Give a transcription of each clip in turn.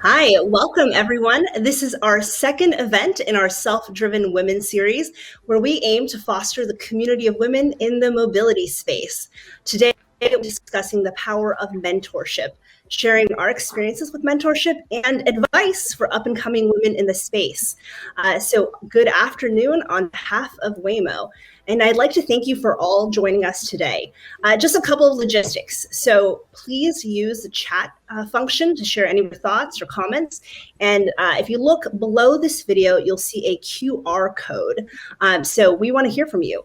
Hi, welcome everyone. This is our second event in our Self-Driven Women series, where we aim to foster the community of women in the mobility space. Today, we're discussing the power of mentorship, sharing our experiences with mentorship and advice for up-and-coming women in the space. So good afternoon on behalf of Waymo. And I'd like to thank you for all joining us today. Just a couple of logistics. So please use the chat function to share any thoughts or comments. And if you look below this video, you'll see a QR code. So we want to hear from you.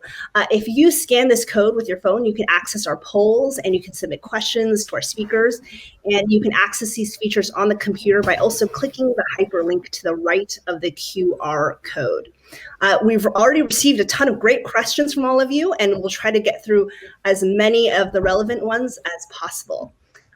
If you scan this code with your phone, you can access our polls and you can submit questions to our speakers. And you can access these features on the computer by also clicking the hyperlink to the right of the QR code. We've already received a ton of great questions from all of you, and we'll try to get through as many of the relevant ones as possible.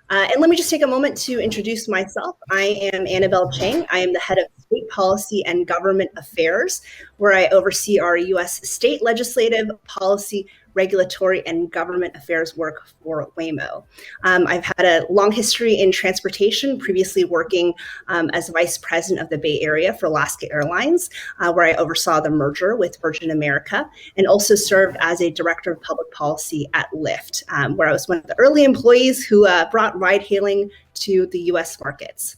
And let me just take a moment to introduce myself. I am Annabelle Chang. I am the head of State Policy and Government Affairs, where I oversee our U.S. state legislative, policy, regulatory, and government affairs work for Waymo. I've had a long history in transportation, previously working as vice president of the Bay Area for Alaska Airlines, where I oversaw the merger with Virgin America, and also served as a director of public policy at Lyft, where I was one of the early employees who brought ride-hailing to the U.S. markets.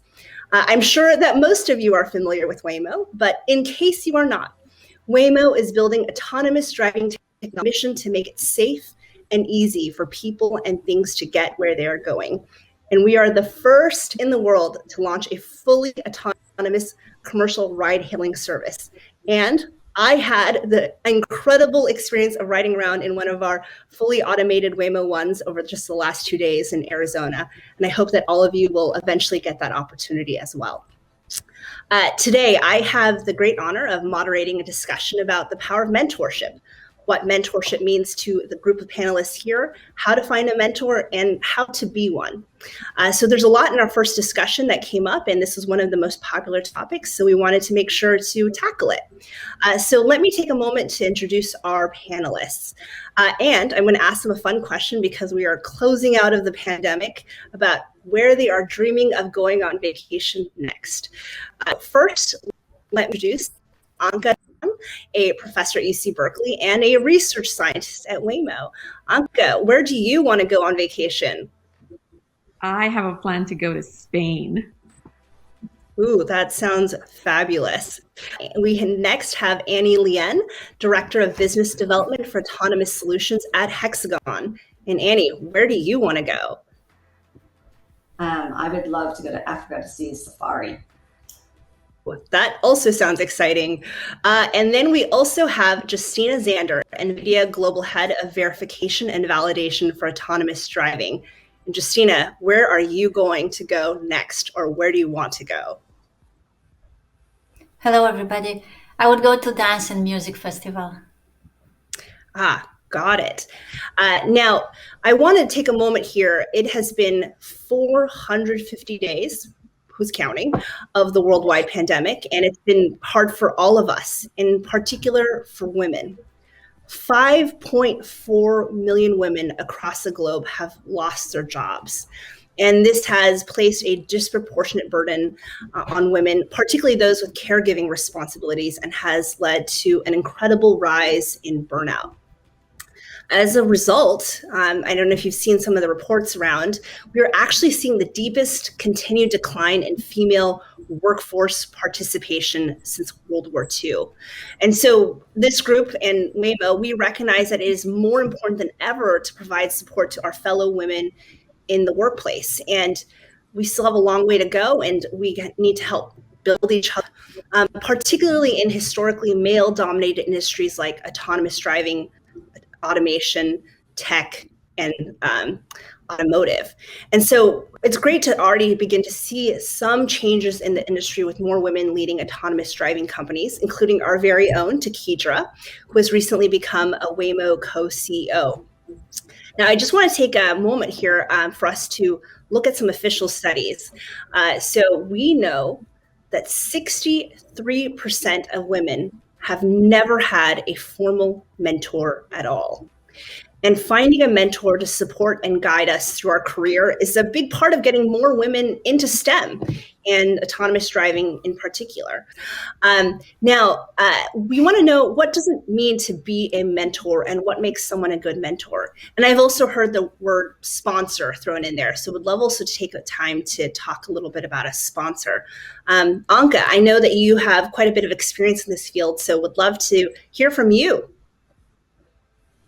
I'm sure that most of you are familiar with Waymo, but in case you are not, Waymo is building autonomous driving mission to make it safe and easy for people and things to get where they are going. And we are the first in the world to launch a fully autonomous commercial ride-hailing service. And I had the incredible experience of riding around in one of our fully automated Waymo ones over just the last 2 days in Arizona. And I hope that all of you will eventually get that opportunity as well. Today, I have the great honor of moderating a discussion about the power of mentorship, what mentorship means to the group of panelists here, how to find a mentor, and how to be one. So there's a lot in our first discussion that came up, and this was one of the most popular topics, so we wanted to make sure to tackle it. So let me take a moment to introduce our panelists. And I'm going to ask them a fun question because we are closing out of the pandemic about where they are dreaming of going on vacation next. First, let me introduce Anca, a professor at UC Berkeley and a research scientist at Waymo. Anca, where do you want to go on vacation? I have a plan to go to Spain. Ooh, that sounds fabulous. We next have Lien, Director of Business Development for Autonomous Solutions at Hexagon. And Annie, where do you want to go? I would love to go to Africa to see safari. That also sounds exciting. And then we also have Justyna Zander, NVIDIA Global Head of Verification and Validation for Autonomous Driving. And Justyna, where are you going to go next, or where do you want to go? Hello, everybody. I would go to Dance and Music Festival. Got it. Now, I want to take a moment here. It has been 450 days, who's counting, of the worldwide pandemic, and it's been hard for all of us, in particular for women. 5.4 million women across the globe have lost their jobs. And this has placed a disproportionate burden on women, particularly those with caregiving responsibilities, and has led to an incredible rise in burnout. As a result, I don't know if you've seen some of the reports around, we're actually seeing the deepest continued decline in female workforce participation since World War II. And so this group and Waymo, we recognize that it is more important than ever to provide support to our fellow women in the workplace. And we still have a long way to go, and we need to help build each other, particularly in historically male-dominated industries like autonomous driving, automation, tech, and automotive. And so it's great to already begin to see some changes in the industry with more women leading autonomous driving companies, including our very own Takidra, who has recently become a Waymo co-CEO. Now, I just want to take a moment here for us to look at some official studies. So we know that 63% of women have never had a formal mentor at all. And finding a mentor to support and guide us through our career is a big part of getting more women into STEM and autonomous driving in particular. Now, we want to know, what does it mean to be a mentor and what makes someone a good mentor? And I've also heard the word sponsor thrown in there. So would love also to take the time to talk a little bit about a sponsor. Anca, I know that you have quite a bit of experience in this field, so would love to hear from you.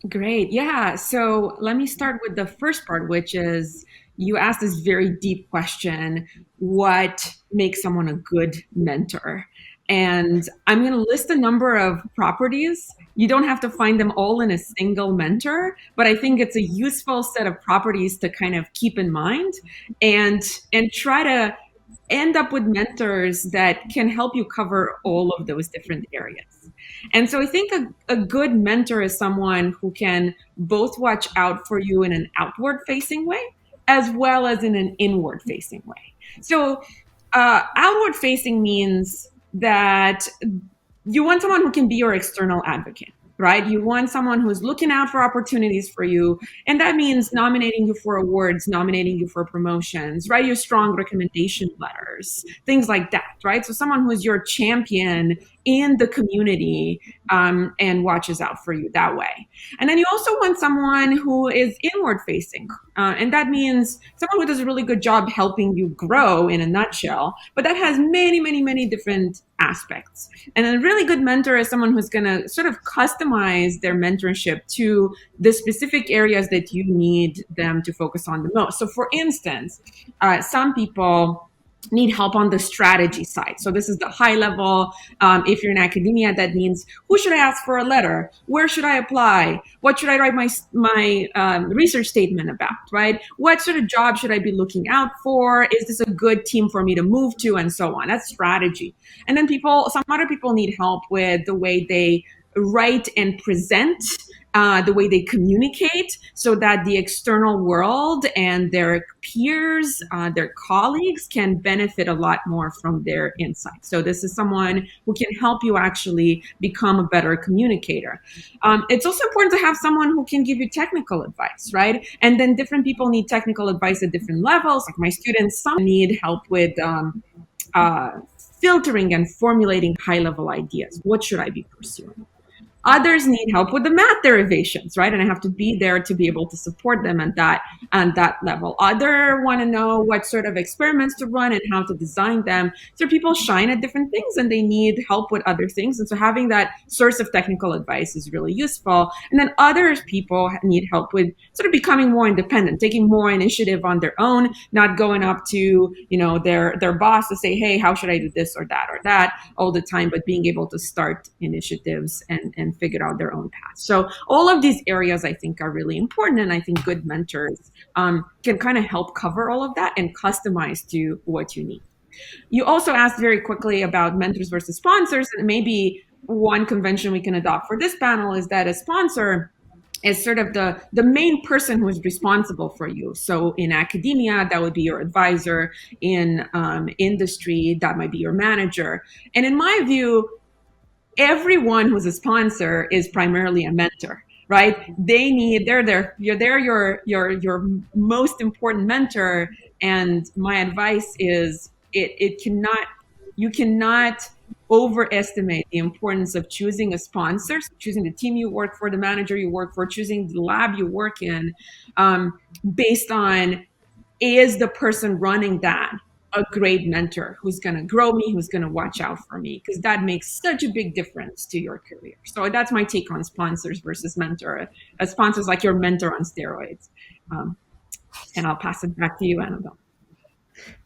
Great. Yeah. So let me start with the first part, which is you asked this very deep question: what makes someone a good mentor? And I'm going to list a number of properties. You don't have to find them all in a single mentor, but I think it's a useful set of properties to kind of keep in mind and try to end up with mentors that can help you cover all of those different areas. And so I think a good mentor is someone who can both watch out for you in an outward facing way as well as in an inward facing way. So outward facing means that you want someone who can be your external advocate, right? You want someone who's looking out for opportunities for you. And that means nominating you for awards, nominating you for promotions, write you strong recommendation letters, things like that, right? So someone who's your champion in the community and watches out for you that way. And then you also want someone who is inward facing. And that means someone who does a really good job helping you grow in a nutshell, but that has many, many, many different aspects. And a really good mentor is someone who's going to sort of customize their mentorship to the specific areas that you need them to focus on the most. So for instance, some people need help on the strategy side. So this is the high level. If you're in academia, that means, who should I ask for a letter? Where should I apply? What should I write my research statement about, right? What sort of job should I be looking out for? Is this a good team for me to move to? And so on. That's strategy. And then some other people need help with the way they write and present, the way they communicate, so that the external world and their peers, their colleagues can benefit a lot more from their insights. So this is someone who can help you actually become a better communicator. It's also important to have someone who can give you technical advice, right? And then different people need technical advice at different levels. Like my students, some need help with filtering and formulating high-level ideas. What should I be pursuing? Others need help with the math derivations, right? And I have to be there to be able to support them at that level. Others want to know what sort of experiments to run and how to design them. So people shine at different things and they need help with other things. And so having that source of technical advice is really useful. And then other people need help with sort of becoming more independent, taking more initiative on their own, not going up to, their boss to say, hey, how should I do this or that all the time, but being able to start initiatives and figure out their own path. So all of these areas I think are really important. And I think good mentors can kind of help cover all of that and customize to what you need. You also asked very quickly about mentors versus sponsors. And maybe one convention we can adopt for this panel is that a sponsor is sort of the main person who is responsible for you. So in academia, that would be your advisor. In industry, that might be your manager. And in my view, everyone who's a sponsor is primarily a mentor, right? You're your most important mentor. And my advice is you cannot overestimate the importance of choosing a sponsor, choosing the team you work for, the manager you work for, choosing the lab you work in, based on, is the person running that a great mentor who's going to grow me, who's going to watch out for me, because that makes such a big difference to your career. So that's my take on sponsors versus mentor. A sponsor is like your mentor on steroids. And I'll pass it back to you, Annabelle.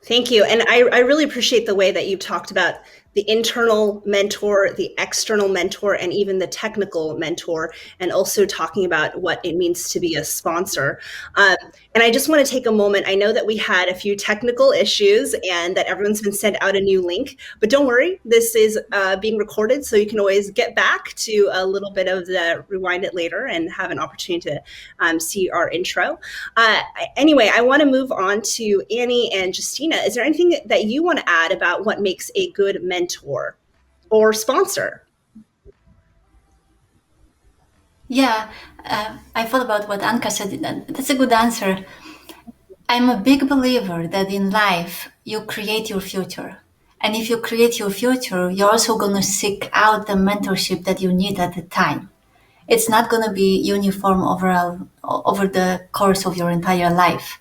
Thank you. And I really appreciate the way that you talked about the internal mentor, the external mentor, and even the technical mentor, and also talking about what it means to be a sponsor. And I just want to take a moment. I know that we had a few technical issues and that everyone's been sent out a new link, but don't worry, this is being recorded, so you can always get back to a little bit of the rewind it later and have an opportunity to see our intro. Anyway, I want to move on to Annie and Justyna. Is there anything that you want to add about what makes a good mentor or sponsor? Yeah, I thought about what Anca said. That's a good answer. I'm a big believer that in life, you create your future. And if you create your future, you're also going to seek out the mentorship that you need at the time. It's not going to be uniform overall over the course of your entire life.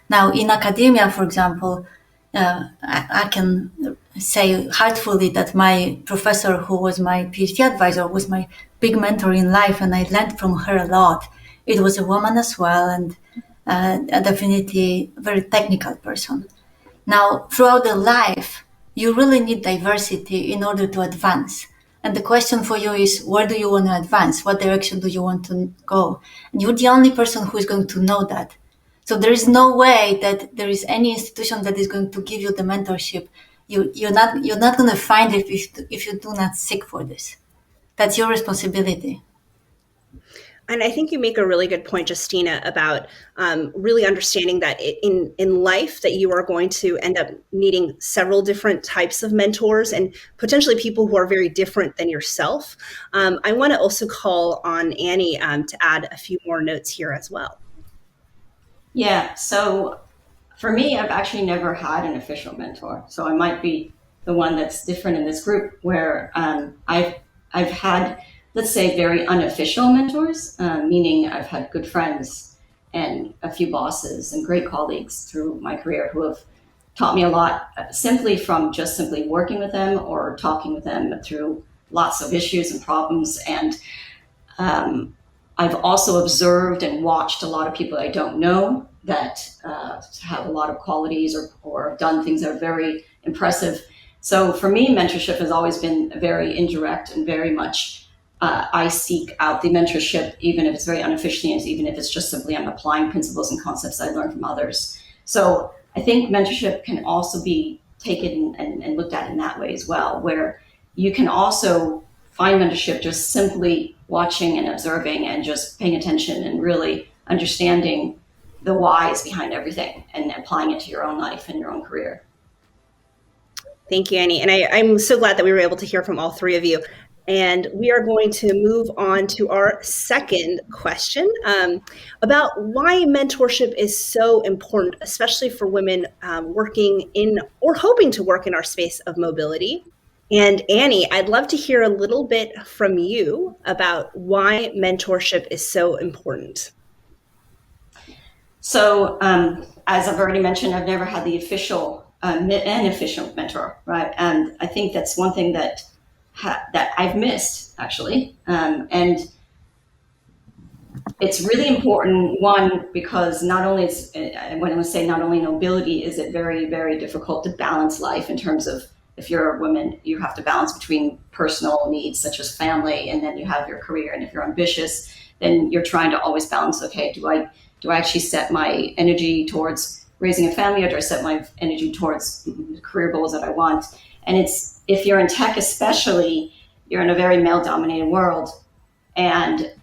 Now, in academia, for example, I can say heartfully that my professor, who was my PhD advisor, was my big mentor in life, and I learned from her a lot. It was a woman as well, and a definitely very technical person. Now, throughout the life, you really need diversity in order to advance. And the question for you is, where do you want to advance? What direction do you want to go? And you're the only person who is going to know that. So there is no way that there is any institution that is going to give you the mentorship. You're not going to find it if you do not seek for this. That's your responsibility. And I think you make a really good point, Justyna, about really understanding that in life that you are going to end up needing several different types of mentors and potentially people who are very different than yourself. I want to also call on Annie to add a few more notes here as well. Yeah, so for me, I've actually never had an official mentor. So I might be the one that's different in this group where I've had, let's say, very unofficial mentors, meaning I've had good friends and a few bosses and great colleagues through my career who have taught me a lot simply from just simply working with them or talking with them through lots of issues and problems. And I've also observed and watched a lot of people I don't know that have a lot of qualities or done things that are very impressive. So for me, mentorship has always been very indirect and very much I seek out the mentorship, even if it's very unofficially, and even if it's just simply I'm applying principles and concepts I learned from others. So I think mentorship can also be taken and looked at in that way as well, where you can also find mentorship just simply watching and observing and just paying attention and really understanding the whys behind everything and applying it to your own life and your own career. Thank you, Annie. And I'm so glad that we were able to hear from all three of you. And we are going to move on to our second question about why mentorship is so important, especially for women working in or hoping to work in our space of mobility. And Annie, I'd love to hear a little bit from you about why mentorship is so important. So, as I've already mentioned, I've never had the an official mentor, right? And I think that's one thing that I've missed actually, and it's really important. One, because not only when I say not only nobility, is it very, very difficult to balance life in terms of if you're a woman, you have to balance between personal needs such as family, and then you have your career. And if you're ambitious, then you're trying to always balance. Okay, do I actually set my energy towards raising a family, or do I set my energy towards the career goals that I want? And it's, if you're in tech especially, you're in a very male-dominated world. And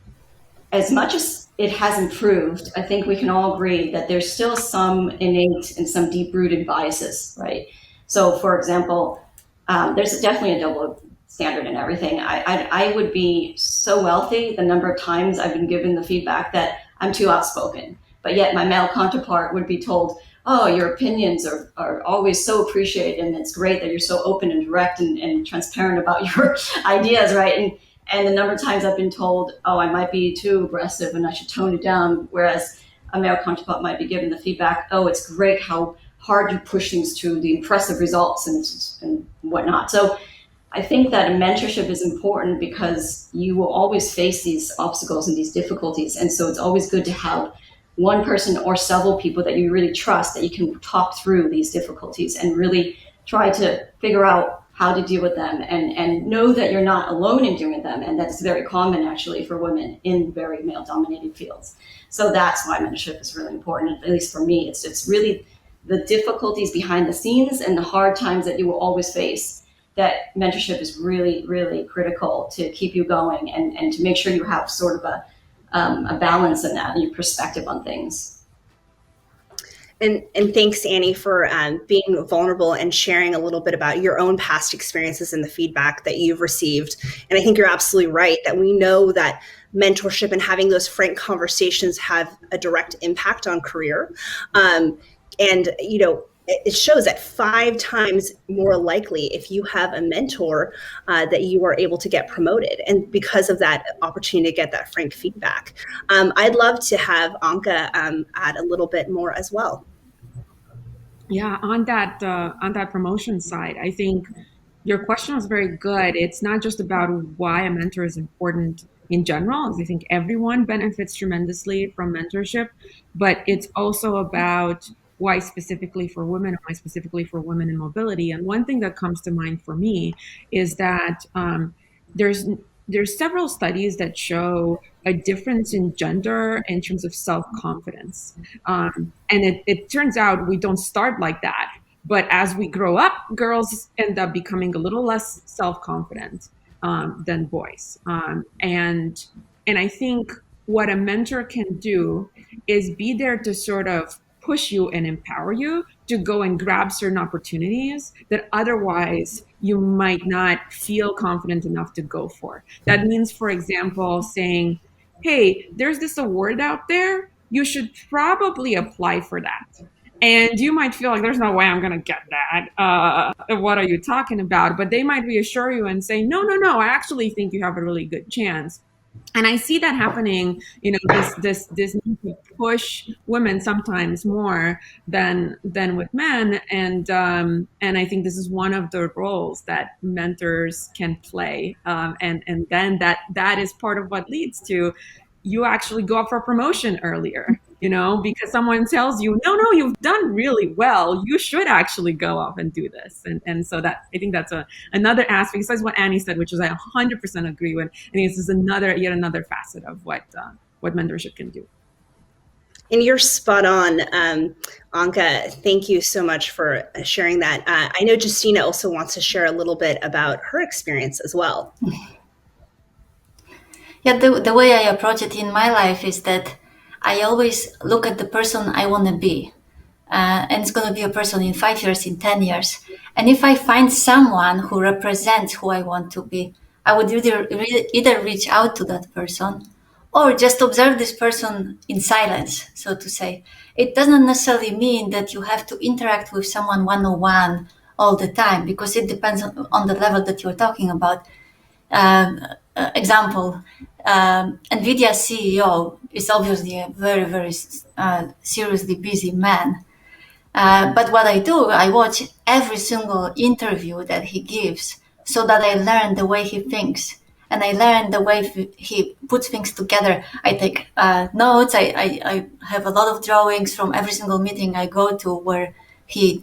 as much as it has improved, I think we can all agree that there's still some innate and some deep-rooted biases, right? So, for example, there's definitely a double standard in everything. I would be so wealthy the number of times I've been given the feedback that I'm too outspoken, but yet my male counterpart would be told, oh, your opinions are always so appreciated, and it's great that you're so open and direct and transparent about your ideas, right? And the number of times I've been told, oh, I might be too aggressive and I should tone it down, whereas a male counterpart might be given the feedback, oh, it's great how hard you push things to the impressive results and whatnot. So I think that a mentorship is important because you will always face these obstacles and these difficulties. And so it's always good to have one person or several people that you really trust, that you can talk through these difficulties and really try to figure out how to deal with them and know that you're not alone in doing them. And that's very common actually for women in very male dominated fields. So that's why mentorship is really important. At least for me, it's really the difficulties behind the scenes and the hard times that you will always face, that mentorship is really, really critical to keep you going and to make sure you have sort of a balance in that and your perspective on things. And thanks, Annie, for being vulnerable and sharing a little bit about your own past experiences and the feedback that you've received. And I think you're absolutely right that we know that mentorship and having those frank conversations have a direct impact on career. And, you know, it shows that 5 times more likely if you have a mentor that you are able to get promoted, and because of that opportunity to get that frank feedback. I'd love to have Anca add a little bit more as well. Yeah, on that promotion side, I think your question was very good. It's not just about why a mentor is important in general, as I think everyone benefits tremendously from mentorship, but it's also about why specifically for women, or why specifically for women in mobility. And one thing that comes to mind for me is that there's there's several studies that show a difference in gender in terms of self-confidence. And it turns out we don't start like that. But as we grow up, girls end up becoming a little less self-confident than boys. And I think what a mentor can do is be there to sort of push you and empower you to go and grab certain opportunities that otherwise you might not feel confident enough to go for. That means, for example, saying, hey, there's this award out there. You should probably apply for that. And you might feel like there's no way I'm going to get that. What are you talking about? But they might reassure you and say, no, I actually think you have a really good chance. And I see that happening, you know, this need to push women sometimes more than with men, and I think this is one of the roles that mentors can play, and then that is part of what leads to you actually go up for promotion earlier, you know, because someone tells you, no, you've done really well. You should actually go off and do this. And so that, I think that's another aspect, besides what Annie said, which is I 100% agree with. I think this is yet another facet of what mentorship can do. And you're spot on, Anca. Thank you so much for sharing that. I know Justyna also wants to share a little bit about her experience as well. Yeah, the way I approach it in my life is that I always look at the person I want to be. And it's going to be a person in 5 years, in 10 years. And if I find someone who represents who I want to be, I would either reach out to that person or just observe this person in silence, so to say. It doesn't necessarily mean that you have to interact with someone one-on-one all the time, because it depends on the level that you're talking about. Example, NVIDIA CEO is obviously a very, very seriously busy man. But what I do, I watch every single interview that he gives so that I learn the way he thinks. And I learn the way he puts things together. I take notes. I have a lot of drawings from every single meeting I go to where he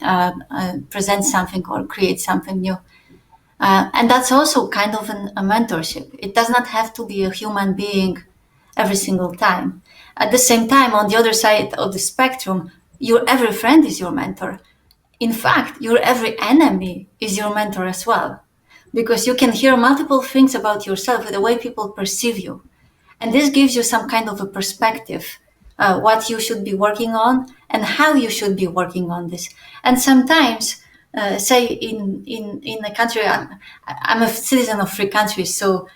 presents something or creates something new. And that's also kind of a mentorship. It does not have to be a human being every single time. At the same time, on the other side of the spectrum, your every friend is your mentor. In fact, your every enemy is your mentor as well, because you can hear multiple things about yourself, the way people perceive you. And this gives you some kind of a perspective, what you should be working on and how you should be working on this. And sometimes, say in a country, I'm a citizen of 3 countries. So,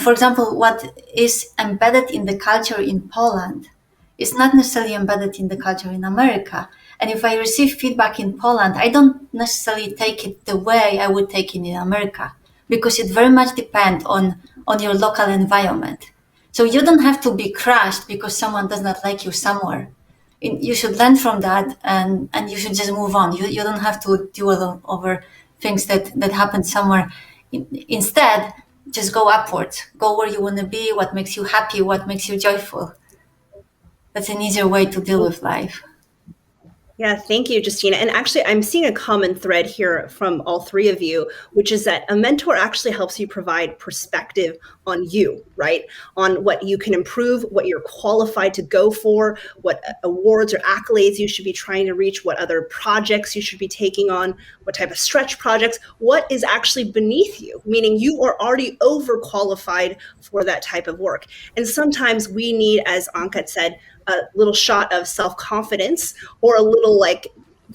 for example, what is embedded in the culture in Poland is not necessarily embedded in the culture in America. And if I receive feedback in Poland, I don't necessarily take it the way I would take it in America, because it very much depends on your local environment. So you don't have to be crushed because someone does not like you somewhere. You should learn from that, and you should just move on. You don't have to dwell over things that happen somewhere. Instead, just go upwards. Go where you want to be, what makes you happy, what makes you joyful. That's an easier way to deal with life. Yeah, thank you, Justyna. And actually, I'm seeing a common thread here from all 3 of you, which is that a mentor actually helps you provide perspective on you, right? On what you can improve, what you're qualified to go for, what awards or accolades you should be trying to reach, what other projects you should be taking on, what type of stretch projects, what is actually beneath you, meaning you are already overqualified for that type of work. And sometimes we need, as Anca said, a little shot of self-confidence, or a little, like,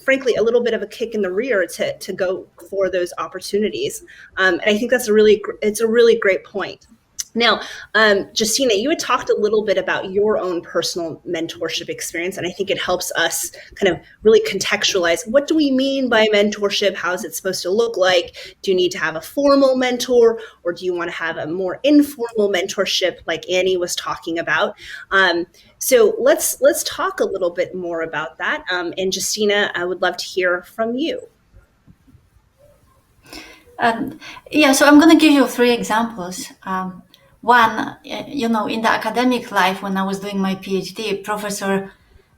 frankly, a little bit of a kick in the rear to go for those opportunities. And I think it's a really great point. Now, Justyna, you had talked a little bit about your own personal mentorship experience, and I think it helps us kind of really contextualize, what do we mean by mentorship? How is it supposed to look like? Do you need to have a formal mentor, or do you want to have a more informal mentorship like Annie was talking about? So let's talk a little bit more about that. And Justyna, I would love to hear from you. So I'm going to give you 3 examples. One, in the academic life, when I was doing my PhD, Professor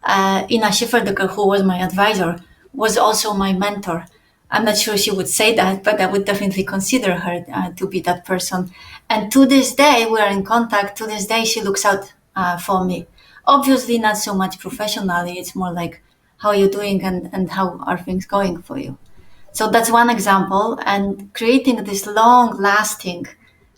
Ina Schifferdecker, who was my advisor, was also my mentor. I'm not sure she would say that, but I would definitely consider her to be that person. And to this day, we're in contact. To this day, she looks out for me. Obviously, not so much professionally. It's more like, how are you doing and how are things going for you? So that's one example. And creating this long-lasting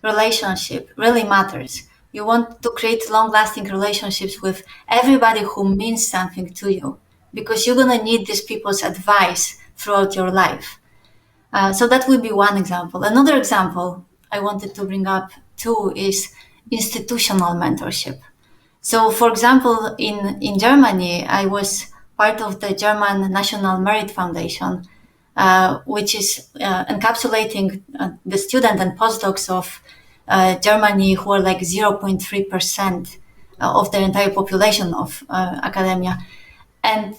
relationship really matters. You want to create long-lasting relationships with everybody who means something to you, because you're going to need these people's advice throughout your life. So that would be one example. Another example I wanted to bring up too is institutional mentorship. So, for example, in Germany, I was part of the German National Merit Foundation, which is encapsulating the student and postdocs of Germany, who are like 0.3% of the entire population of academia. And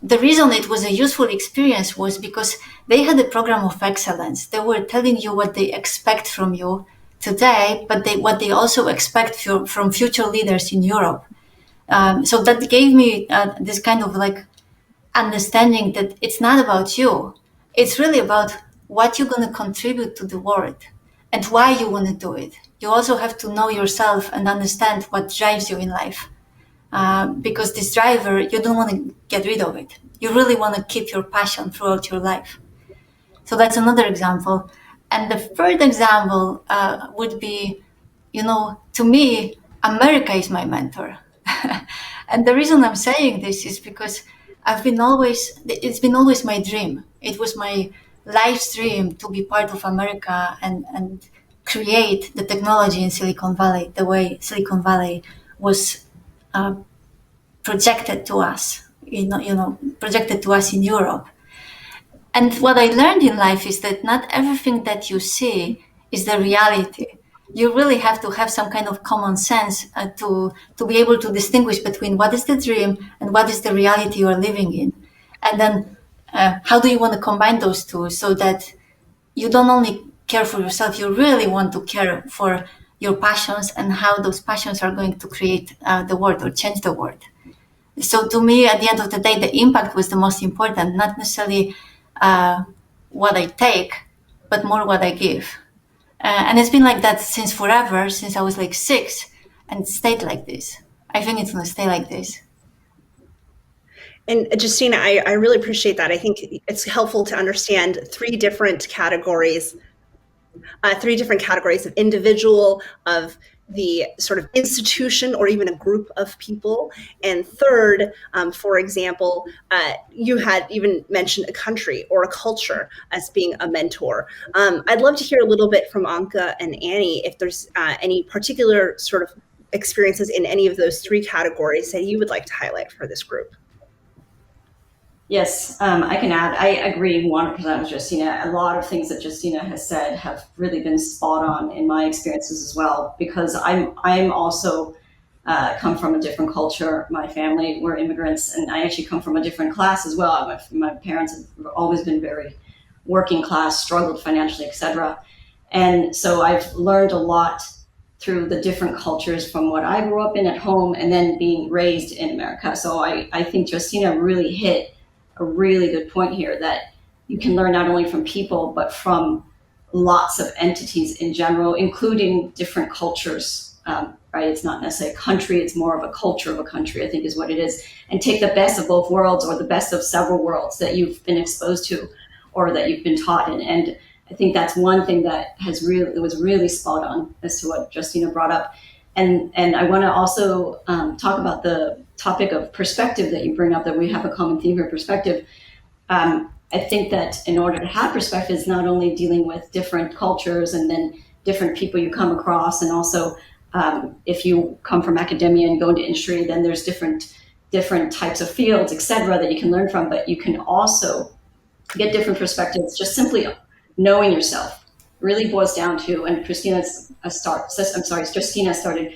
the reason it was a useful experience was because they had a program of excellence. They were telling you what they expect from you today, but what they also expect from future leaders in Europe. So that gave me this kind of like understanding that it's not about you. It's really about what you're going to contribute to the world and why you want to do it. You also have to know yourself and understand what drives you in life. Because this driver, you don't want to get rid of it. You really want to keep your passion throughout your life. So that's another example. And the third example would be, to me, America is my mentor. And the reason I'm saying this is because it's been always my dream. It was my life's dream to be part of America and create the technology in Silicon Valley, the way Silicon Valley was projected to us, projected to us in Europe. And what I learned in life is that not everything that you see is the reality. You really have to have some kind of common sense to be able to distinguish between what is the dream and what is the reality you are living in. And then how do you want to combine those two so that you don't only care for yourself, you really want to care for your passions and how those passions are going to create the world or change the world. So to me, at the end of the day, the impact was the most important, not necessarily what I take, but more what I give. And it's been like that since forever, since I was like 6, and it stayed like this. I think it's going to stay like this. And Justyna, I really appreciate that. I think it's helpful to understand 3 different categories of individual, of the sort of institution, or even a group of people. And third, for example, you had even mentioned a country or a culture as being a mentor. I'd love to hear a little bit from Anca and Annie if there's any particular sort of experiences in any of those 3 categories that you would like to highlight for this group. Yes, I can add. I agree 100% with Justyna. A lot of things that Justyna has said have really been spot on in my experiences as well, because I'm also come from a different culture. My family were immigrants, and I actually come from a different class as well. My parents have always been very working class, struggled financially, etc. And so I've learned a lot through the different cultures from what I grew up in at home and then being raised in America. So I think Justyna really hit a really good point here, that you can learn not only from people, but from lots of entities in general, including different cultures, right? It's not necessarily a country, it's more of a culture of a country, I think is what it is. And take the best of both worlds, or the best of several worlds that you've been exposed to or that you've been taught in. And I think that's one thing that was really spot on as to what Justyna brought up. And I want to also talk about the topic of perspective that you bring up, that we have a common theme here, perspective. I think that in order to have perspective is not only dealing with different cultures and then different people you come across, and also if you come from academia and go into industry, then there's different types of fields, etc., that you can learn from, but you can also get different perspectives. Just simply knowing yourself really boils down to, and Justyna started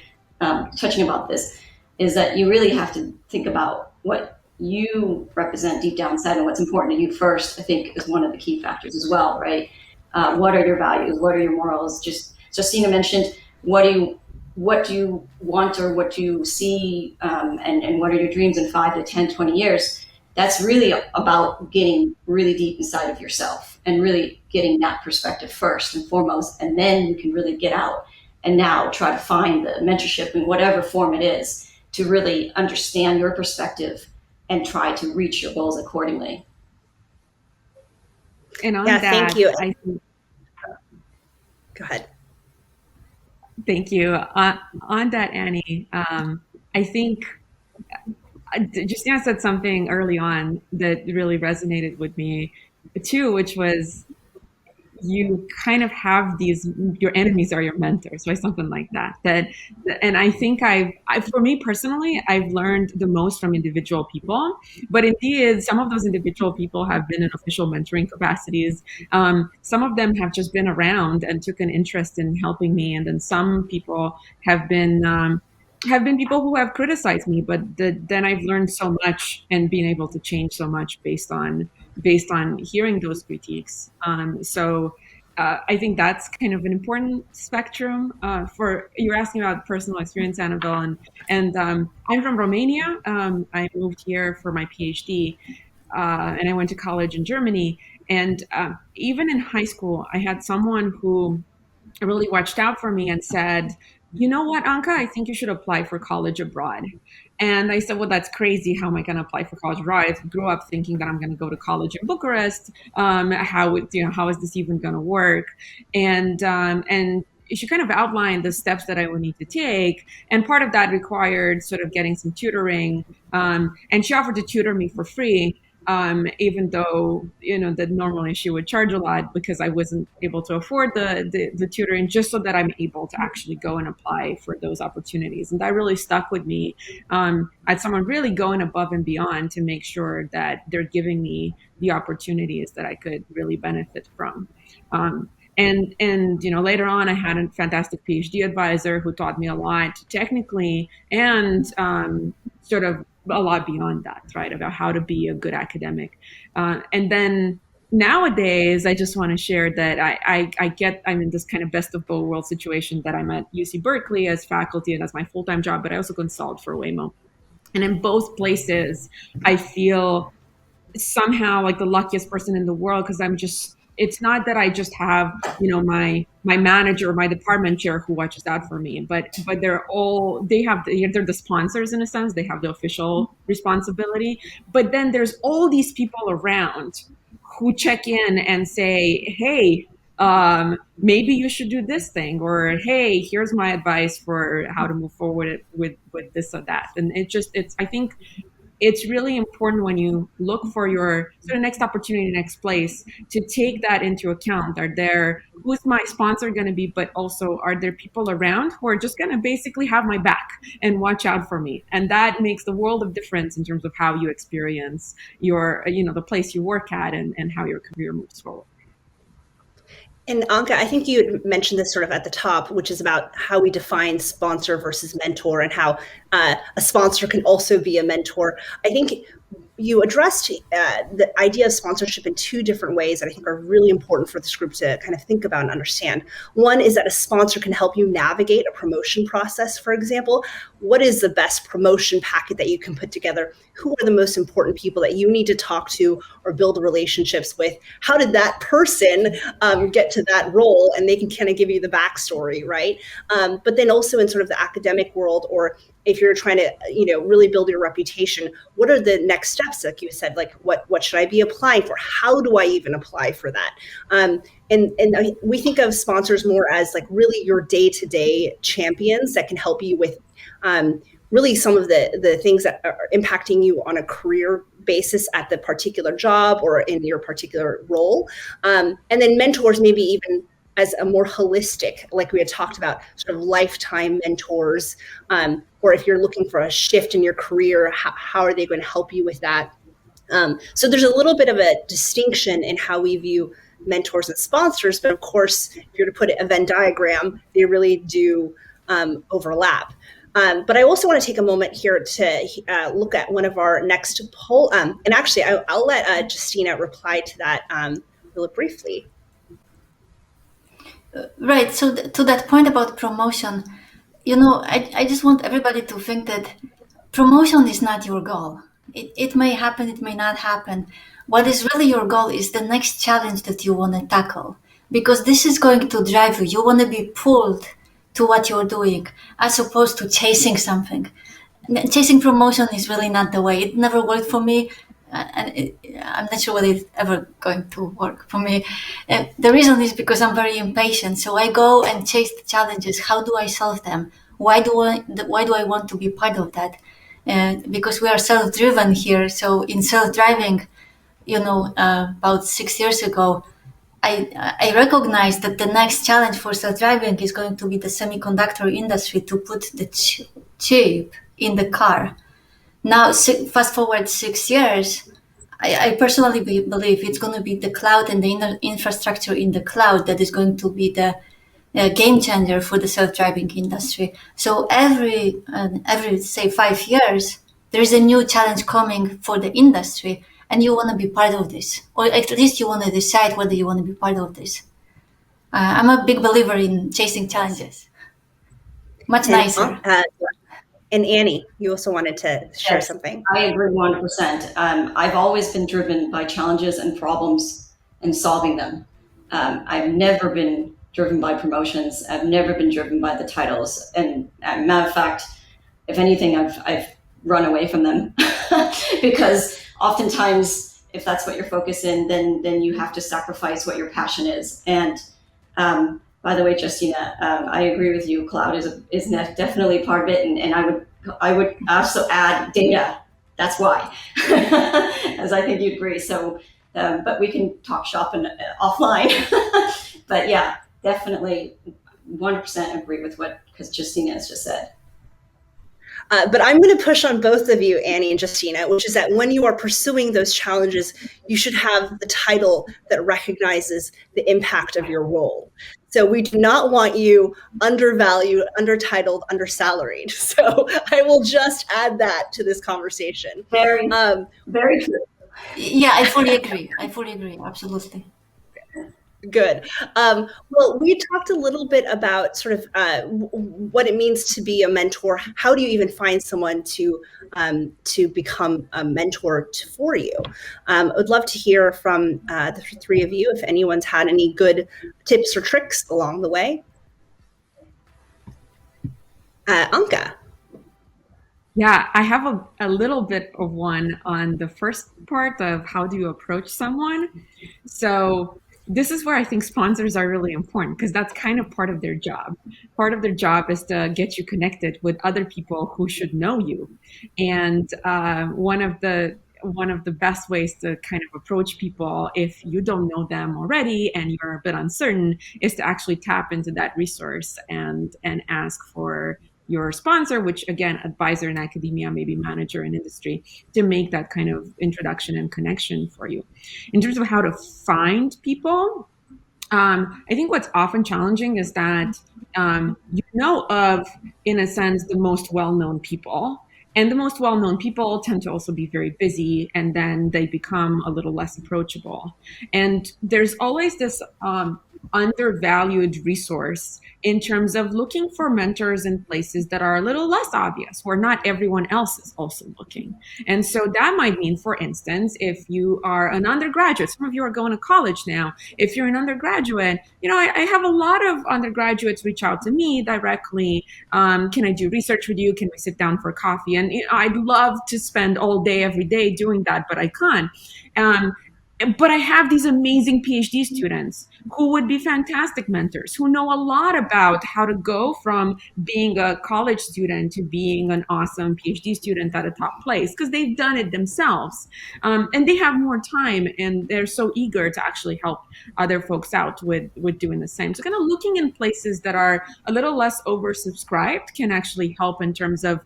touching about this, is that you really have to think about what you represent deep down inside and what's important to you first. I think is one of the key factors as well, right? What are your values? What are your morals? Just Justyna mentioned, what do you want, or what do you see, and what are your dreams in 5 to 10, 20 years? That's really about getting really deep inside of yourself and really getting that perspective first and foremost, and then you can really get out and now try to find the mentorship in whatever form it is to really understand your perspective and try to reach your goals accordingly. And on that, thank you. Go ahead. Thank you. On that, Annie, I think Justyna said something early on that really resonated with me too, which was, you kind of have your enemies are your mentors, right? Something like that. And I think for me personally, I've learned the most from individual people, but indeed, some of those individual people have been in official mentoring capacities. Some of them have just been around and took an interest in helping me. And then some people have been people who have criticized me, but then I've learned so much and been able to change so much based on hearing those critiques. So I think that's kind of an important spectrum. You're asking about personal experience, Annabelle, and I'm from Romania. I moved here for my PhD, and I went to college in Germany. And even in high school, I had someone who really watched out for me and said, you know what, Anca, I think you should apply for college abroad. And I said, well, that's crazy. How am I going to apply for college abroad? I grew up thinking that I'm going to go to college in Bucharest. How is this even going to work? And she kind of outlined the steps that I would need to take. And part of that required sort of getting some tutoring. And she offered to tutor me for free. Even though, that normally she would charge a lot, because I wasn't able to afford the tutoring, just so that I'm able to actually go and apply for those opportunities. And that really stuck with me. As someone really going above and beyond to make sure that they're giving me the opportunities that I could really benefit from. And later on, I had a fantastic PhD advisor who taught me a lot technically, and sort of a lot beyond that, right? About how to be a good academic. And then nowadays, I just want to share that I'm in this kind of best of both worlds situation, that I'm at UC Berkeley as faculty and as my full-time job, but I also consult for Waymo. And in both places, I feel somehow like the luckiest person in the world, because it's not that I just have, my manager or my department chair who watches out for me, but they're the sponsors in a sense. They have the official responsibility, but then there's all these people around who check in and say, hey, maybe you should do this thing, or hey, here's my advice for how to move forward with this or that. And I think it's really important when you look for your sort of next opportunity, next place, to take that into account. Who's my sponsor going to be, but also are there people around who are just going to basically have my back and watch out for me? And that makes the world of difference in terms of how you experience the place you work at and how your career moves forward. And Anca, I think you mentioned this sort of at the top, which is about how we define sponsor versus mentor, and how a sponsor can also be a mentor. I think you addressed the idea of sponsorship in two different ways that I think are really important for this group to kind of think about and understand. One is that a sponsor can help you navigate a promotion process, for example. What is the best promotion packet that you can put together? Who are the most important people that you need to talk to or build relationships with? How did that person get to that role? And they can kind of give you the backstory, right? But then also in sort of the academic world or if you're trying to, really build your reputation, what are the next steps? Like you said, like what should I be applying for? How do I even apply for that? And we think of sponsors more as like really your day-to-day champions that can help you with really some of the things that are impacting you on a career basis at the particular job or in your particular role. And then mentors, maybe even as a more holistic, like we had talked about, sort of lifetime mentors, or if you're looking for a shift in your career, how are they going to help you with that? So there's a little bit of a distinction in how we view mentors and sponsors, but of course, if you're to put a Venn diagram, they really do overlap. But I also want to take a moment here to look at one of our next poll. And actually, I'll let Justyna reply to that really briefly. Right. So to that point about promotion, I just want everybody to think that promotion is not your goal. It may happen, it may not happen. What is really your goal is the next challenge that you want to tackle, because this is going to drive you. You want to be pulled to what you're doing as opposed to chasing something. Chasing promotion is really not the way. It never worked for me. And I'm not sure whether it's ever going to work for me. The reason is because I'm very impatient. So I go and chase the challenges. How do I solve them? Why do I want to be part of that? Because we are self-driven here. So in self-driving, about 6 years ago, I recognized that the next challenge for self-driving is going to be the semiconductor industry to put the chip in the car. Now, fast forward 6 years, I personally believe it's going to be the cloud and the infrastructure in the cloud that is going to be the game changer for the self-driving industry. So every say 5 years, there is a new challenge coming for the industry, and you want to be part of this, or at least you want to decide whether you want to be part of this. I'm a big believer in chasing challenges. Much nicer. And Annie, you also wanted to share something. I agree 100%. I've always been driven by challenges and problems and solving them. I've never been driven by promotions. I've never been driven by the titles. And matter of fact, if anything, I've run away from them because oftentimes, if that's what you're focused in, then you have to sacrifice what your passion is. And by the way, Justyna, I agree with you. Cloud is definitely part of it, and I would also add data. That's why, as I think you'd agree. So, but we can talk shop and offline. But yeah, definitely 100% agree with what Justyna has just said. But I'm going to push on both of you, Annie and Justyna, which is that when you are pursuing those challenges, you should have the title that recognizes the impact of your role. So we do not want you undervalued, undertitled, undersalaried. So I will just add that to this conversation. Very true. Yeah, I fully agree. Absolutely. Good. Well, we talked a little bit about sort of what it means to be a mentor. How do you even find someone to become a mentor for you? I would love to hear from the three of you if anyone's had any good tips or tricks along the way. Anca. Yeah, I have a little bit of one on the first part of how do you approach someone. So this is where I think sponsors are really important because that's kind of part of their job. Part of their job is to get you connected with other people who should know you. And one of the best ways to kind of approach people if you don't know them already and you're a bit uncertain is to actually tap into that resource and ask for your sponsor, which again, advisor in academia, maybe manager in industry, to make that kind of introduction and connection for you. In terms of how to find people, I think what's often challenging is that you know of, in a sense, the most well-known people. And the most well-known people tend to also be very busy, and then they become a little less approachable. And there's always this undervalued resource in terms of looking for mentors in places that are a little less obvious, where not everyone else is also looking. And so that might mean, for instance, if you are an undergraduate, some of you are going to college now. If you're an undergraduate, I have a lot of undergraduates reach out to me directly. Can I do research with you? Can we sit down for coffee? And I'd love to spend all day, every day doing that, but I can't. But I have these amazing PhD students who would be fantastic mentors, who know a lot about how to go from being a college student to being an awesome PhD student at a top place, because they've done it themselves. And they have more time, and they're so eager to actually help other folks out with doing the same. So kind of looking in places that are a little less oversubscribed can actually help in terms of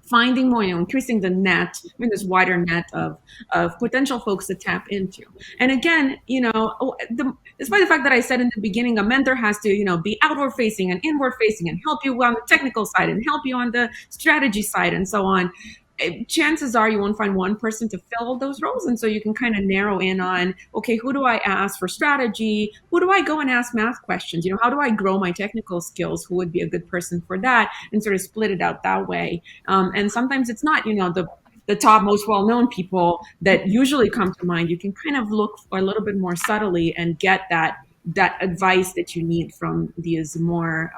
finding more, increasing the net, this wider net of potential folks to tap into. And again, despite the fact that I said in the beginning, a mentor has to, be outward facing and inward facing and help you on the technical side and help you on the strategy side and so on. Chances are you won't find one person to fill those roles. And so you can kind of narrow in on, okay, who do I ask for strategy? Who do I go and ask math questions? How do I grow my technical skills? Who would be a good person for that? And sort of split it out that way. And sometimes it's not, the top most well-known people that usually come to mind. You can kind of look for a little bit more subtly and get that advice that you need from these more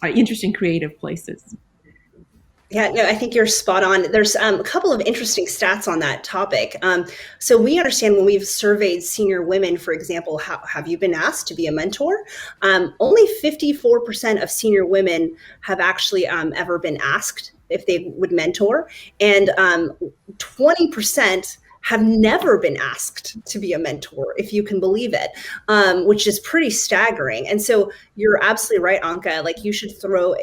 interesting, creative places. Yeah, no, I think you're spot on. There's a couple of interesting stats on that topic. So we understand when we've surveyed senior women, for example, have you been asked to be a mentor? Only 54% of senior women have actually ever been asked if they would mentor, and 20% have never been asked to be a mentor, if you can believe it, which is pretty staggering. And so you're absolutely right, Anca. Like, you should throw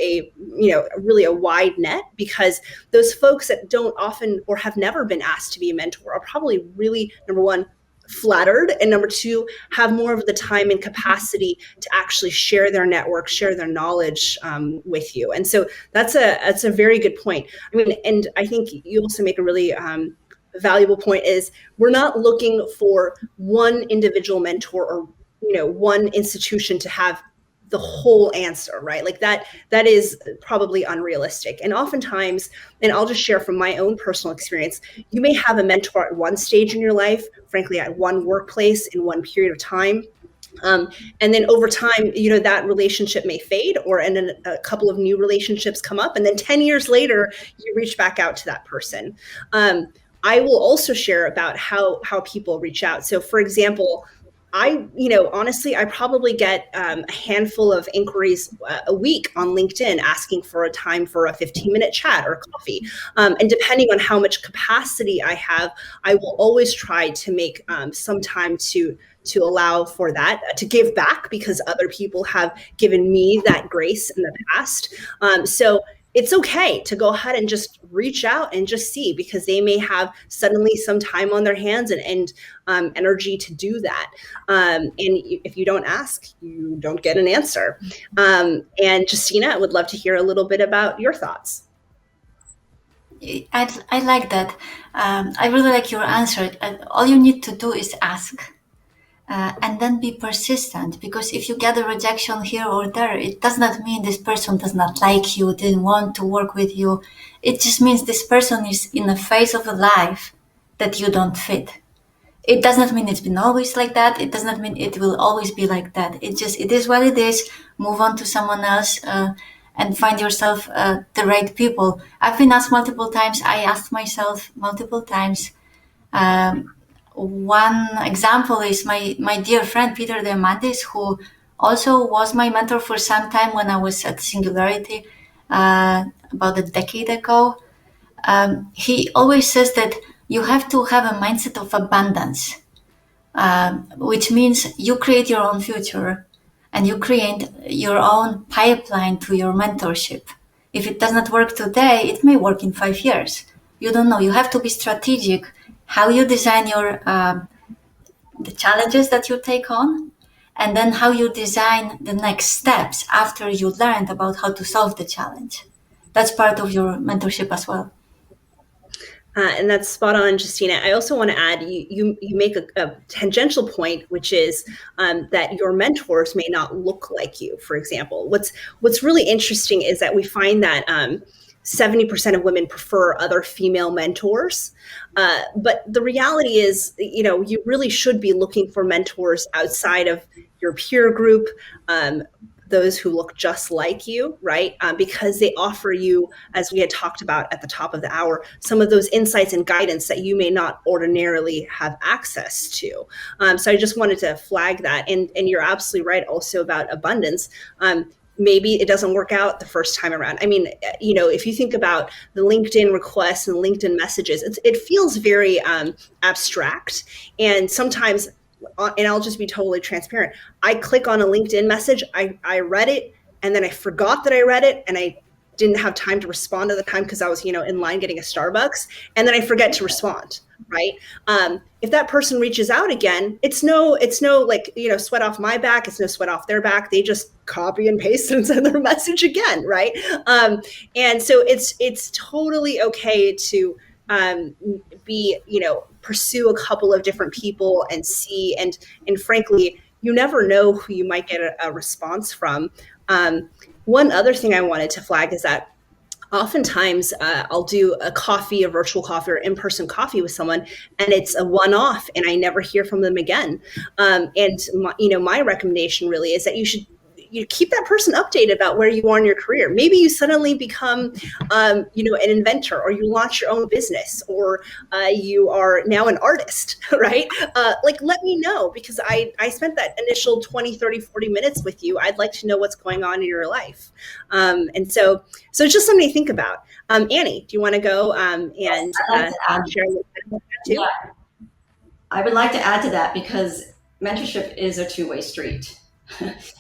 really a wide net, because those folks that don't often or have never been asked to be a mentor are probably really, number one, flattered, and number two, have more of the time and capacity to actually share their network, share their knowledge with you. And so that's a very good point. I mean, and I think you also make a really valuable point is we're not looking for one individual mentor or one institution to have the whole answer, right? Like that is probably unrealistic. And oftentimes, and I'll just share from my own personal experience, you may have a mentor at one stage in your life, frankly, at one workplace in one period of time. And then over time, that relationship may fade, and then a couple of new relationships come up. And then 10 years later, you reach back out to that person. I will also share about how people reach out. So for example, honestly, I probably get a handful of inquiries a week on LinkedIn asking for a time for a 15-minute chat or coffee. And depending on how much capacity I have, I will always try to make some time to allow for that, to give back, because other people have given me that grace in the past. So it's okay to go ahead and just reach out and just see, because they may have suddenly some time on their hands and energy to do that. And if you don't ask, you don't get an answer. And Justyna, I would love to hear a little bit about your thoughts. I like that. I really like your answer. All you need to do is ask. And then be persistent, because if you get a rejection here or there, it does not mean this person does not like you, didn't want to work with you. It just means this person is in a phase of a life that you don't fit. It does not mean it's been always like that. It does not mean it will always be like that. It is what it is. Move on to someone else and find yourself the right people. I've been asked multiple times. I asked myself multiple times. One example is my dear friend Peter Diamandis, who also was my mentor for some time when I was at Singularity about a decade ago. He always says that you have to have a mindset of abundance, which means you create your own future and you create your own pipeline to your mentorship. If it does not work today, it may work in 5 years. You don't know. You have to be strategic how you design your the challenges that you take on, and then how you design the next steps after you learned about how to solve the challenge. That's part of your mentorship as well. And that's spot on, Justyna. I also want to add, you make a tangential point, which is that your mentors may not look like you. For example, what's really interesting is that we find that 70% of women prefer other female mentors, but the reality is, you really should be looking for mentors outside of your peer group. Those who look just like you, right? Because they offer you, as we had talked about at the top of the hour, some of those insights and guidance that you may not ordinarily have access to. So I just wanted to flag that. And you're absolutely right also about abundance. Maybe it doesn't work out the first time around. I mean, if you think about the LinkedIn requests and LinkedIn messages, it feels very abstract. And sometimes, and I'll just be totally transparent, I click on a LinkedIn message, I read it, and then I forgot that I read it, and I didn't have time to respond at the time because I was, in line getting a Starbucks, and then I forget to respond, right? If that person reaches out again, it's no like, sweat off my back, it's no sweat off their back. They just copy and paste and send their message again, right? And so it's totally okay to be, pursue a couple of different people and see, and frankly, you never know who you might get a response from. One other thing I wanted to flag is that oftentimes I'll do a virtual coffee or in-person coffee with someone, and it's a one-off and I never hear from them again. And my recommendation really is that you keep that person updated about where you are in your career. Maybe you suddenly become, an inventor, or you launch your own business, or you are now an artist, right? Let me know, because I spent that initial 20, 30, 40 minutes with you. I'd like to know what's going on in your life. And so it's just something to think about. Annie, do you want to go and share a little bit about that too? Yeah. I would like to add to that, because mentorship is a two-way street.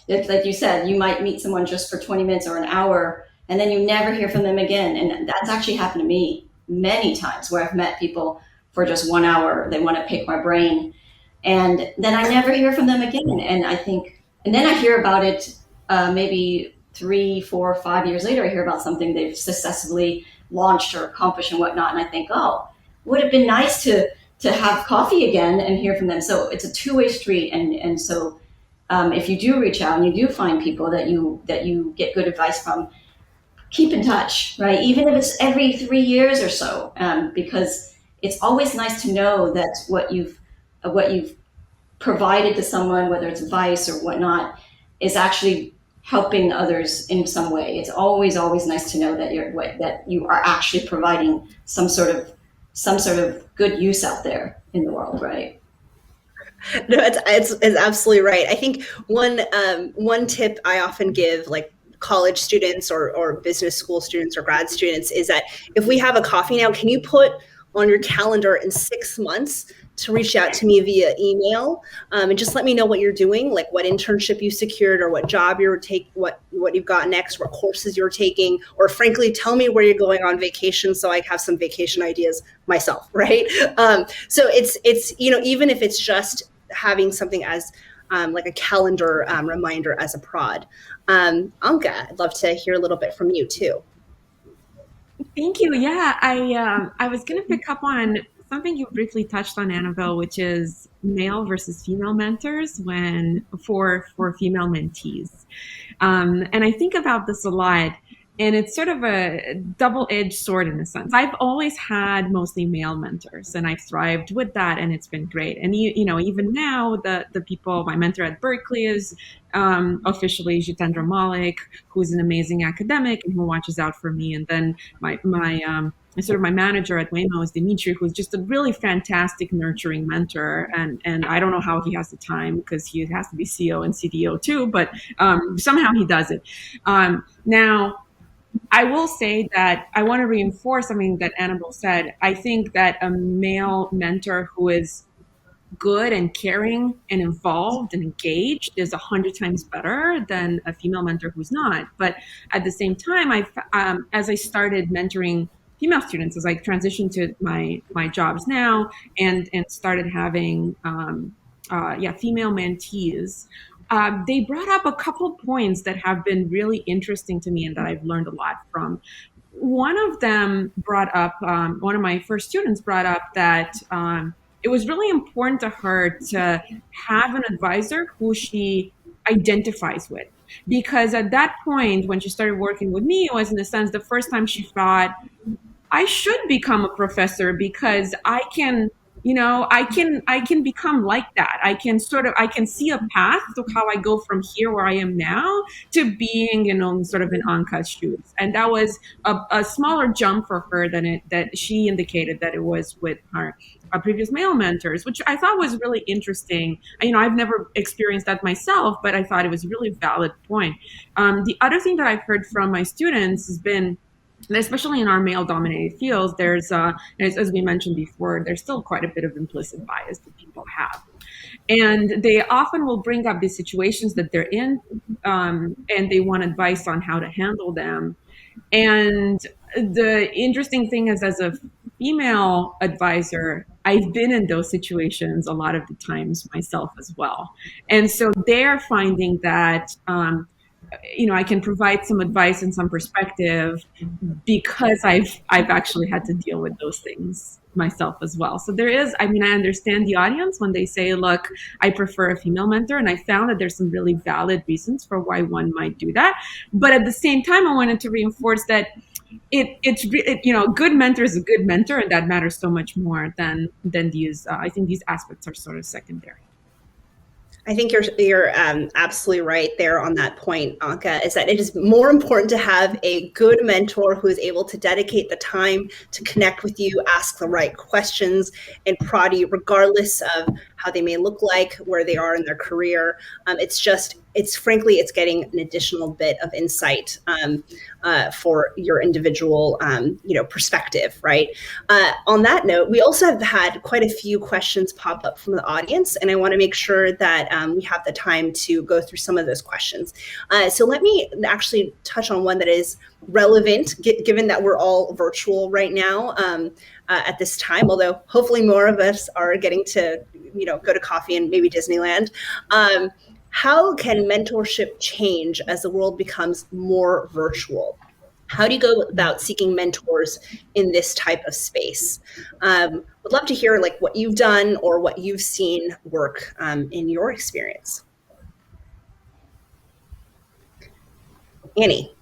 Like you said, you might meet someone just for 20 minutes or an hour, and then you never hear from them again. And that's actually happened to me many times, where I've met people for just 1 hour. They want to pick my brain, and then I never hear from them again. And then I hear about it maybe 3, 4, 5 years later. I hear about something they've successfully launched or accomplished and whatnot. And I think, oh, would have been nice to have coffee again and hear from them. So it's a two-way street. And so if you do reach out and you do find people that you get good advice from, keep in touch, right? Even if it's every 3 years or so, because it's always nice to know that what you've provided to someone, whether it's advice or whatnot, is actually helping others in some way. It's always nice to know that you are actually providing some sort of good use out there in the world, right? No, it's absolutely right. I think one tip I often give, like college students or business school students or grad students, is that if we have a coffee now, can you put on your calendar in 6 months to reach out to me via email, and just let me know what you're doing, like what internship you secured, or what job you're taking, what you've got next, what courses you're taking, or frankly, tell me where you're going on vacation so I have some vacation ideas myself, right? So it's even if it's just having something as like a calendar reminder as a prod. Anca, I'd love to hear a little bit from you too. Thank you. Yeah, I was going to pick up on something you briefly touched on, Annabelle, which is male versus female mentors for female mentees. And I think about this a lot, and it's sort of a double-edged sword in a sense. I've always had mostly male mentors, and I've thrived with that, and it's been great. And even now, the people, my mentor at Berkeley is officially Jitendra Malik, who is an amazing academic and who watches out for me. And then my manager at Waymo is Dimitri, who's just a really fantastic, nurturing mentor. And I don't know how he has the time, because he has to be CEO and CDO too, but somehow he does it. Now, I will say that I want to reinforce something that Annabelle said. I think that a male mentor who is good and caring and involved and engaged is 100 times better than a female mentor who's not. But at the same time, as I started mentoring female students, as I transitioned to my jobs now and started having female mentees, they brought up a couple points that have been really interesting to me and that I've learned a lot from. one of them brought up, one of my first students brought up that it was really important to her to have an advisor who she identifies with. Because at that point, when she started working with me, it was in a sense the first time she thought, I should become a professor because I can, I can become like that. I can see a path to how I go from here where I am now to being, sort of in Anca's shoes. And that was a smaller jump for her that she indicated that it was with her previous male mentors, which I thought was really interesting. I've never experienced that myself, but I thought it was a really valid point. The other thing that I've heard from my students has been, especially in our male-dominated fields, there's, as we mentioned before, there's still quite a bit of implicit bias that people have. And they often will bring up these situations that they're in, and they want advice on how to handle them. And the interesting thing is, as a female advisor, I've been in those situations a lot of the times myself as well. And so they're finding that I can provide some advice and some perspective because I've actually had to deal with those things myself as well. So there is, I understand the audience when they say, look, I prefer a female mentor, and I found that there's some really valid reasons for why one might do that. But at the same time, I wanted to reinforce that a good mentor is a good mentor, and that matters so much more than these. I think these aspects are sort of secondary. I think you're absolutely right there on that point, Anca, is that it is more important to have a good mentor who is able to dedicate the time to connect with you, ask the right questions, and prod you regardless of how they may look like, where they are in their career. It's getting an additional bit of insight for your individual, perspective, right? On that note, we also have had quite a few questions pop up from the audience, and I want to make sure that we have the time to go through some of those questions. So let me actually touch on one that is relevant, given that we're all virtual right now at this time, although hopefully more of us are getting to, go to coffee and maybe Disneyland. How can mentorship change as the world becomes more virtual? How do you go about seeking mentors in this type of space? Would love to hear what you've done or what you've seen work in your experience. Annie.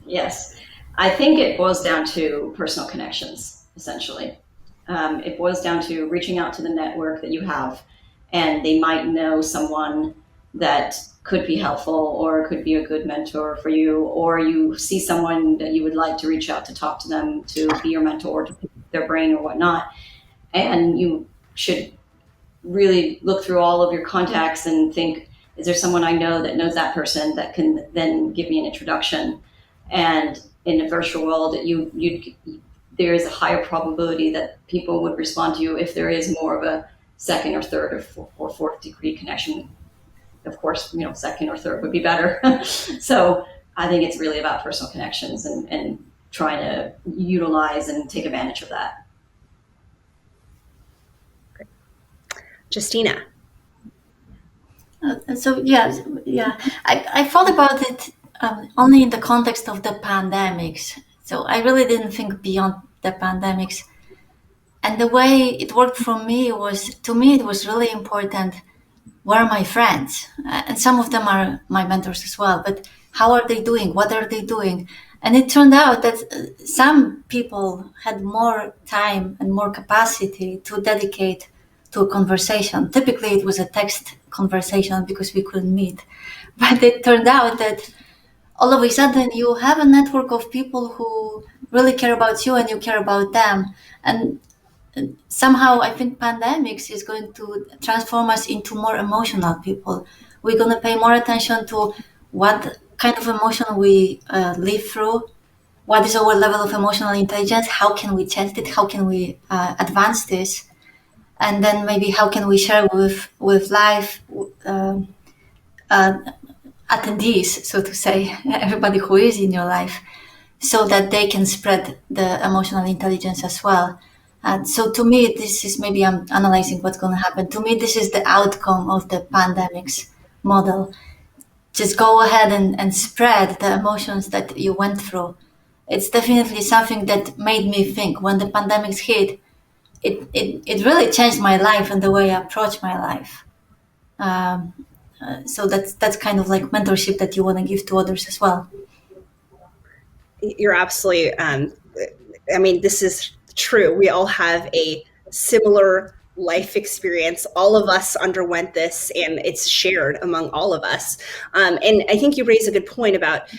Yes, I think it boils down to personal connections, essentially. It boils down to reaching out to the network that you have, and they might know someone that could be helpful or could be a good mentor for you, or you see someone that you would like to reach out to talk to them to be your mentor, to pick their brain or whatnot. And you should really look through all of your contacts and think, is there someone I know that knows that person that can then give me an introduction? And in a virtual world, there is a higher probability that people would respond to you if there is more of a second or third or fourth degree connection. Of course, second or third would be better. So I think it's really about personal connections and trying to utilize and take advantage of that. Great. Justyna. I thought about it only in the context of the pandemics. So I really didn't think beyond the pandemics. And the way it worked for me was, to me, it was really important. Where are my friends? And some of them are my mentors as well. But how are they doing? What are they doing? And it turned out that some people had more time and more capacity to dedicate to a conversation. Typically, it was a text conversation because we couldn't meet. But it turned out that all of a sudden you have a network of people who really care about you and you care about them. And somehow I think pandemics is going to transform us into more emotional people. We're going to pay more attention to what kind of emotion we live through, what is our level of emotional intelligence, how can we change it, how can we advance this, and then maybe how can we share with live attendees, so to say, everybody who is in your life, so that they can spread the emotional intelligence as well. And so to me, this is, maybe I'm analyzing what's going to happen. To me, this is the outcome of the pandemics model. Just go ahead and spread the emotions that you went through. it's definitely something that made me think. When the pandemics hit, it really changed my life and the way I approach my life. Um, so that's kind of like mentorship that you want to give to others as well. You're absolutely, I mean, this is true. We all have a similar life experience. All of us underwent this, and it's shared among all of us. And I think you raise a good point about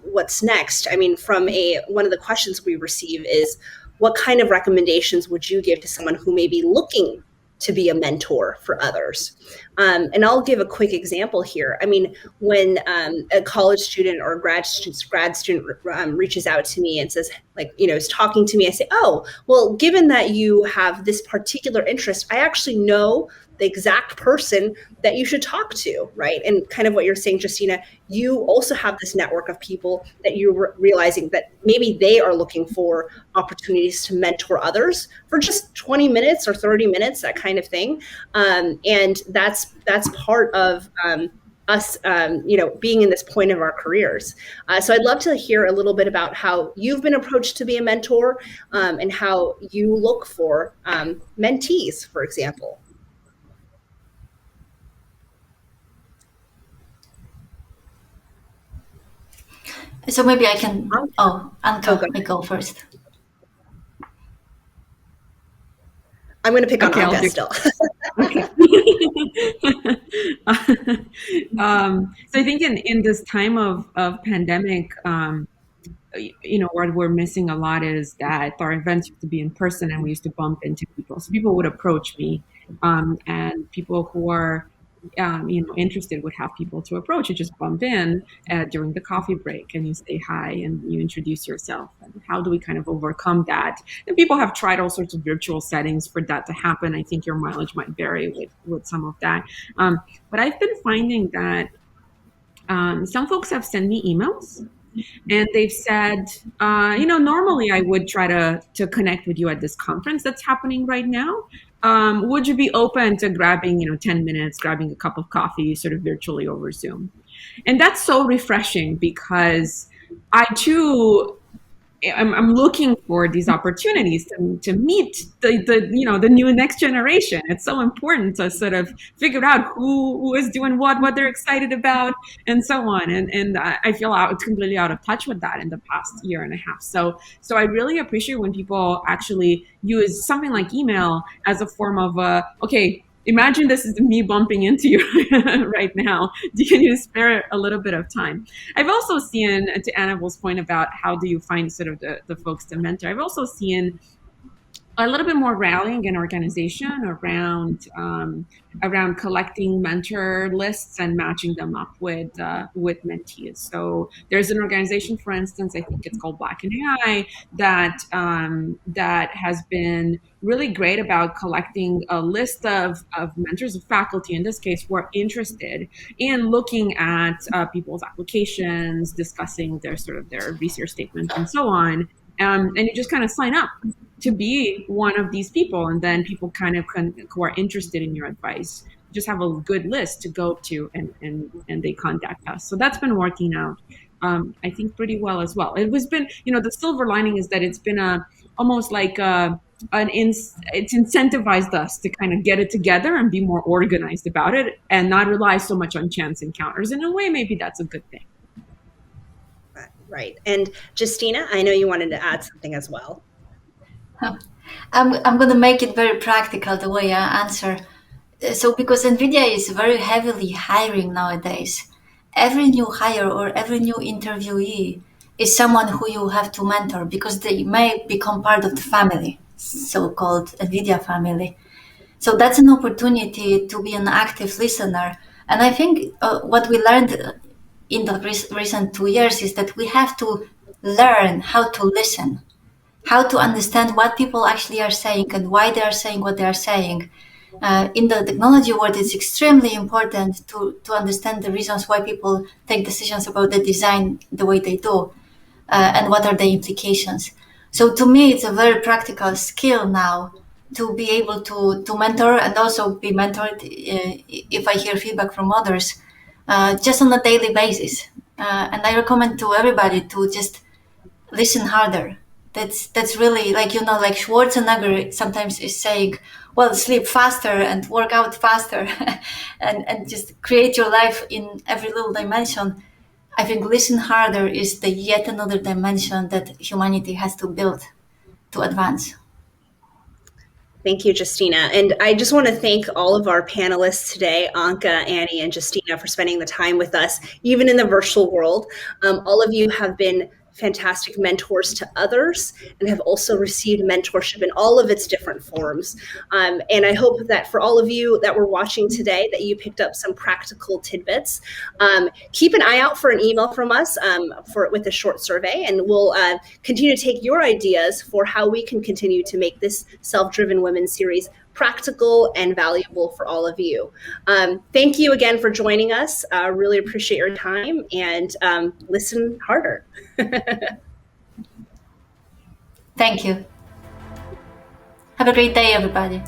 what's next. I mean, one of the questions we receive is, what kind of recommendations would you give to someone who may be looking to be a mentor for others? And I'll give a quick example here. I mean, when a college student or a grad student reaches out to me and says, like, is talking to me, I say, oh, well, given that you have this particular interest, I actually know the exact person that you should talk to, right? And kind of what you're saying, Justyna, you also have this network of people that you're realizing that maybe they are looking for opportunities to mentor others for just 20 minutes or 30 minutes, that kind of thing. And that's part of us, being in this point of our careers. So I'd love to hear a little bit about how you've been approached to be a mentor, and how you look for mentees, for example. So maybe I can. Anca, may go first. I'm going to pick on Anca still. Okay. So I think in this time of pandemic, what we're missing a lot is that our events used to be in person, and we used to bump into people. So people would approach me, and people who are interested would have people to approach. You just bump in during the coffee break, and you say hi, and you introduce yourself. And how do we kind of overcome that? And people have tried all sorts of virtual settings for that to happen. I think your mileage might vary with some of that. But I've been finding that some folks have sent me emails, and they've said, normally I would try to connect with you at this conference that's happening right now. Would you be open to grabbing, 10 minutes, grabbing a cup of coffee, sort of virtually over Zoom? And that's so refreshing, because I too, I'm looking for these opportunities to meet the new next generation. It's so important to sort of figure out who is doing what they're excited about, and so on. And I feel completely out of touch with that in the past year and a half. So I really appreciate when people actually use something like email as a form of okay, imagine this is me bumping into you right now. Can you spare a little bit of time? I've also seen, to Annabelle's point about how do you find sort of the folks to mentor, I've also seen a little bit more rallying and organization around collecting mentor lists and matching them up with mentees. So there's an organization, for instance, I think it's called Black and AI, that has been really great about collecting a list of mentors, of faculty in this case, who are interested in looking at people's applications, discussing their research statements and so on. And you just kind of sign up to be one of these people, and then people who are interested in your advice just have a good list to go to, and they contact us. So that's been working out, I think, pretty well as well. It was been, the silver lining is that it's been almost like it's incentivized us to kind of get it together and be more organized about it, and not rely so much on chance encounters. In a way, maybe that's a good thing. Right. And Justyna, I know you wanted to add something as well. I'm going to make it very practical the way I answer. So because NVIDIA is very heavily hiring nowadays, every new hire or every new interviewee is someone who you have to mentor, because they may become part of the family, so-called NVIDIA family. So that's an opportunity to be an active listener. And I think what we learned in the recent 2 years is that we have to learn how to listen, how to understand what people actually are saying and why they are saying what they are saying. In the technology world, it's extremely important to understand the reasons why people take decisions about the design the way they do, and what are the implications. So to me, it's a very practical skill now to be able to mentor and also be mentored if I hear feedback from others, just on a daily basis. And I recommend to everybody to just listen harder. That's really like, like Schwarzenegger sometimes is saying, well, sleep faster and work out faster and just create your life in every little dimension. I think listen harder is the yet another dimension that humanity has to build to advance. Thank you, Justyna. And I just want to thank all of our panelists today, Anca, Annie, and Justyna, for spending the time with us, even in the virtual world. All of you have been fantastic mentors to others and have also received mentorship in all of its different forms. And I hope that for all of you that were watching today, that you picked up some practical tidbits. Keep an eye out for an email from us with a short survey, and we'll continue to take your ideas for how we can continue to make this Self-Driven Women series practical and valuable for all of you. Thank you again for joining us. Really appreciate your time, and listen harder. Thank you. Have a great day, everybody.